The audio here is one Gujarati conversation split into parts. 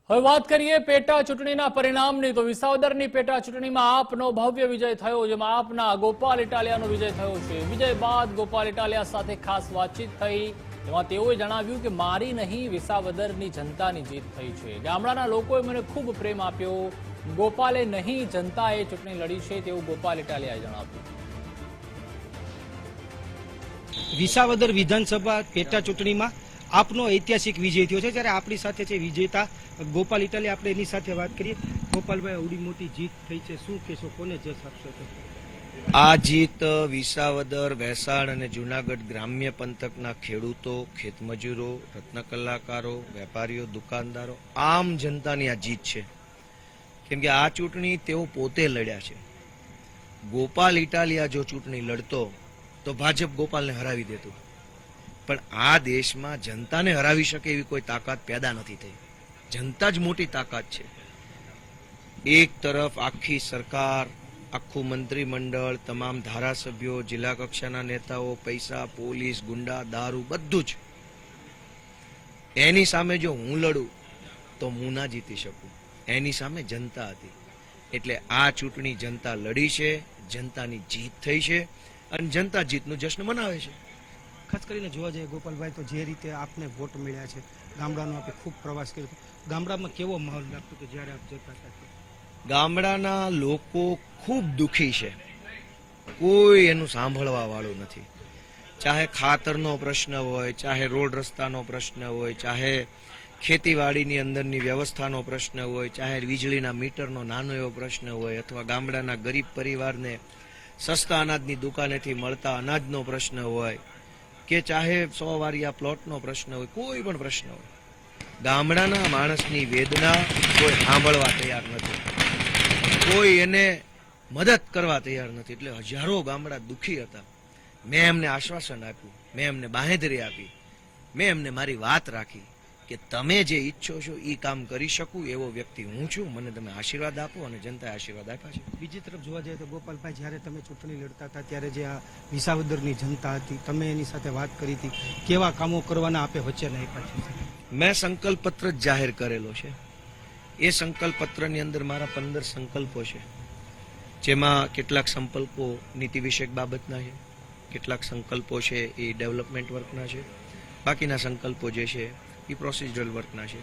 હવે વાત કરીએ પેટા ચૂંટણીના પરિણામની તો વિસાવદરની પેટા ચૂંટણીમાં આપનો ભવ્ય વિજય થયો, જેમાં આપના ગોપાલ ઇટાલિયાનો વિજય થયો છે। વિજય બાદ ગોપાલ ઇટાલિયા સાથે ખાસ વાતચીત થઈ, જેમાં તેઓએ જણાવ્યું કે મારી નહીં વિસાવદરની જનતાની જીત થઈ છે। ગામડાના લોકોએ મને ખૂબ પ્રેમ આપ્યો, ગોપાલે નહીં જનતાએ ચૂંટણી લડી છે તેવું ગોપાલ ઇટાલિયાએ જણાવ્યું। વિસાવદર વિધાનસભા પેટા ચૂંટણીમાં આપનો ઐતિહાસિક વિજય થયો છે, જ્યારે આપણી સાથે છે વિજેતા ગોપાલ ઇટાલિયા। આપણે એની સાથે વાત કરીએ। ગોપાલભાઈ, આવડી મોટી જીત થઈ છે, શું કહેશો, કોને જશ આપશો? આ જીત વિસાવદર, વહેસાણ અને જૂનાગઢ ગ્રામ્ય પંથકના ખેડૂતો, ખેતમજૂરો, રત્ન કલાકારો, વેપારીઓ, દુકાનદારો, આમ જનતાની આ જીત છે। કેમ કે આ ચૂંટણી તેઓ પોતે લડ્યા છે। ગોપાલ ઇટાલિયા જો ચૂંટણી લડતો તો ભાજપ ગોપાલને હરાવી દેતું, પણ આ દેશમાં જનતાને હરાવી શકે એવી કોઈ તાકાત પેદા નથી થઈ। જનતા જ મોટી તાકાત છે। એક તરફ આખી સરકાર, આખું મંત્રીમંડળ, તમામ ધારાસભ્યો, જિલ્લા કક્ષાના નેતાઓ, પૈસા, પોલીસ, ગુંડા, દારૂ, બધું જ। એની સામે જો હું લડું તો હું ના જીતી શકું। એની સામે જનતા હતી, એટલે આ ચૂંટણી જનતા લડી છે, જનતાની જીત થઈ છે અને જનતા જીતનું જશ્ન મનાવે છે। ખાસ કરીને જોવા જઈએ ગોપાલભાઈ, તો જે રીતે આપને વોટ મળ્યા છે, ગામડાનો આપણે ખૂબ પ્રવાસ કર્યો, ગામડામાં કેવો માહોલ લાગતો હતો જ્યારે આપ જતા હતા? ગામડાના લોકો ખૂબ દુખી છે, કોઈ એનું સાંભળવા વાળું નથી। ચાહે ખાતરનો પ્રશ્ન હોય, ચાહે રોડ રસ્તાનો પ્રશ્ન હોય, ચાહે ખેતીવાડીની અંદરની વ્યવસ્થાનો પ્રશ્ન હોય, ચાહે વીજળીના મીટરનો નાનો એવો પ્રશ્ન હોય, અથવા ગામડાના ગરીબ પરિવારને સસ્તા અનાજની દુકાનેથી મળતા અનાજનો પ્રશ્ન હોય, કે ચાહે 100 વારિયા પ્લોટનો પ્રશ્ન હોય, કોઈ પણ પ્રશ્ન હોય, ગામડાના માણસની વેદના કોઈ સાંભળવા તૈયાર નથી, કોઈ એને મદદ કરવા તૈયાર નથી। એટલે હજારો ગામડા દુખી હતા। મેં એમને આશ્વાસન આપ્યું, મેં એમને બાંહેધરી આપી, મેં એમને મારી વાત રાખી કે તમે જે ઈચ્છો છો એ કામ કરી શકું એવો વ્યક્તિ હું છું, મને તમે આશીર્વાદ આપો, અને જનતાએ આશીર્વાદ આપ્યા છે। બીજી તરફ જોવા જઈએ તો ગોપાલભાઈ, જ્યારે તમે ચૂંટણી લડતા હતા ત્યારે જે આ વિસાવદરની જનતા હતી, તમે એની સાથે વાત કરી હતી, કેવા કામો કરવાના આપે વચન આપ્યા છે? મેં સંકલ્પ પત્ર જ જાહેર કરેલો છે। એ સંકલ્પ પત્રની અંદર મારા 15 સંકલ્પો છે, જેમાં કેટલાક સંકલ્પો નીતિ વિષયક બાબતના છે, કેટલાક સંકલ્પો છે એ ડેવલપમેન્ટ વર્કના છે, બાકીના સંકલ્પો જે છે એ પ્રોસિજરલ વર્કના છે।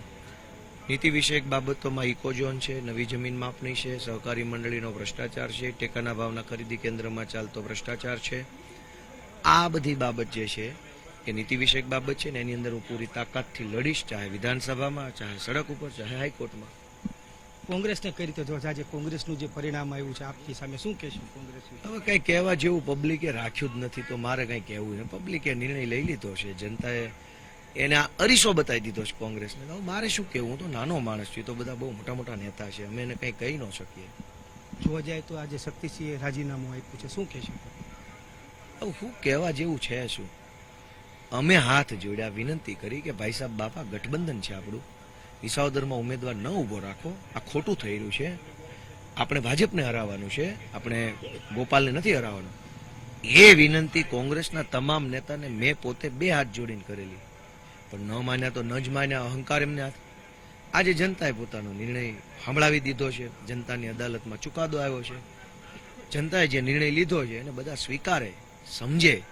નીતિ વિષયક બાબતોમાં ઇકોઝોન છે, નવી જમીન માપણી છે, સહકારી મંડળીનો ભ્રષ્ટાચાર છે, ટેકાના ભાવના ખરીદી કેન્દ્રમાં ચાલતો ભ્રષ્ટાચાર છે। આ બધી બાબત જે છે એ નીતિ વિષયક બાબત છે ને એની અંદર હું પૂરી તાકાતથી લડીશ, ચાહે વિધાનસભામાં, ચાહે સડક ઉપર, ચાહે હાઈકોર્ટમાં। કોંગ્રેસને કઈ રીતે જોવા? આજે કોંગ્રેસનું જે પરિણામ આવ્યું છે આપની સામે, શું કહેશું કોંગ્રેસ? હવે કઈ કહેવા જેવું પબ્લિકે રાખ્યું જ નથી, તો મારે કઈ કહેવું છે? પબ્લિકે નિર્ણય લઈ લીધો છે, જનતાએ એને આ અરીસો બતાવી દીધો છે કોંગ્રેસને। હવે મારે શું કહેવું? હું તો નાનો માણસ છું, તો બધા બહુ મોટા મોટા નેતા છે, અમે એને કઈ કહી ન શકીએ। જોવા જાય તો આજે શક્તિસિંહે રાજીનામું આપ્યું છે, શું કહેશું? હવે શું કહેવા જેવું છે શું? અમે હાથ જોડ્યા, વિનંતી કરી કે ભાઈ સાહેબ, બાપા ગઠબંધન છે આપણું, વિસાવદરમાં ઉમેદવાર ન ઊભો રાખો, આ ખોટું થઈ રહ્યું છે, આપણે ભાજપને હરાવવાનું છે, આપણે ગોપાલને નથી હરાવવાનું। એ વિનંતી કોંગ્રેસના તમામ નેતાને મેં પોતે 2 હાથ જોડીને કરેલી, પણ ન માન્યા તો ન જ માન્યા, અહંકાર એમને હાથ। આજે જનતાએ પોતાનો નિર્ણય સાંભળાવી દીધો છે, જનતાની અદાલતમાં ચુકાદો આવ્યો છે, જનતાએ જે નિર્ણય લીધો છે એને બધા સ્વીકારે, સમજે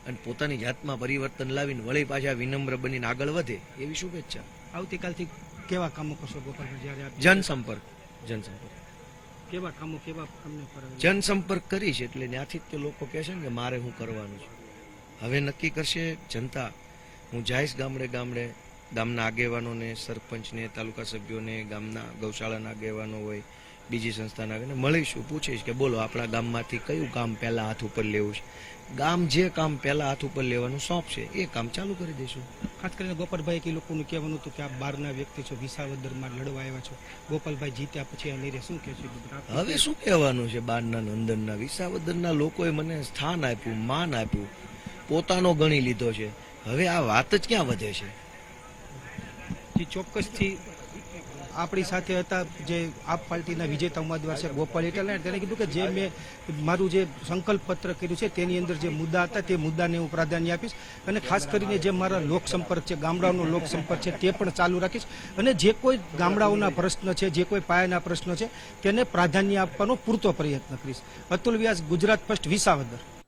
અને પોતાની જાતમાં પરિવર્તન લાવીને વળી પાછા વિનમ્ર બનીને આગળ વધે એવી શુભેચ્છા। આવતીકાલથી કેવા કામો કરશો ગોપાલભાઈ? જ્યારે આપ જનસંપર્ક કેવા કામો, કેવા તમને જનસંપર્ક કરીશ એટલે ત્યાંથી જ તો લોકો કહે છે ને કે મારે શું કરવાનું છે। હવે નક્કી કરશે જનતા। હું જઈશ ગામડે ગામડે, ગામના આગેવાનોને, સરપંચને, તાલુકા સભ્યોને, ગામના ગૌશાળાના આગેવાનો હોય, બીજી સંસ્થાના આગેવાનોને મળીશું, પૂછીશ કે બોલો આપણા ગામમાંથી કયું કામ પહેલા હાથ ઉપર લેવું છે। ગામ જે કામ પહેલા હાથ ઉપર લેવાનું સોંપશે એ કામ ચાલુ કરી દઈશું। ખાસ કરીને ગોપાલભાઈ, કે લોકોનું કહેવાનું હતું કે આપ બહારના વ્યક્તિ છો, વિસાવદરમાં લડવા આવ્યા છો, ગોપાલભાઈ જીત્યા પછી આ નિરે શું કહેશે? હવે શું કહેવાનું છે? બહારના અંદરના વિસાવદરના લોકોએ મને સ્થાન આપ્યું, માન આપ્યું, પોતાનો ગણી લીધો છે, હવે આ વાત જ ક્યાં વધે છે? ચોક્કસથી આપણી સાથે હતા જે આપ પાર્ટીના વિજેતા ઉમેદવાર છે ગોપાલ ઇટાલિયા, તેને કીધું કે જે મેં મારું જે સંકલ્પ પત્ર કર્યું છે તેની અંદર જે મુદ્દા હતા તે મુદ્દાને હું પ્રાધાન્ય આપીશ અને ખાસ કરીને જે મારા લોકસંપર્ક છે, ગામડાઓનો લોકસંપર્ક છે તે પણ ચાલુ રાખીશ અને જે કોઈ ગામડાઓના પ્રશ્ન છે, જે કોઈ પાયાના પ્રશ્નો છે તેને પ્રાધાન્ય આપવાનો પૂરતો પ્રયત્ન કરીશ. અતુલ વ્યાસ, ગુજરાત ફર્સ્ટ, વિસાવદર.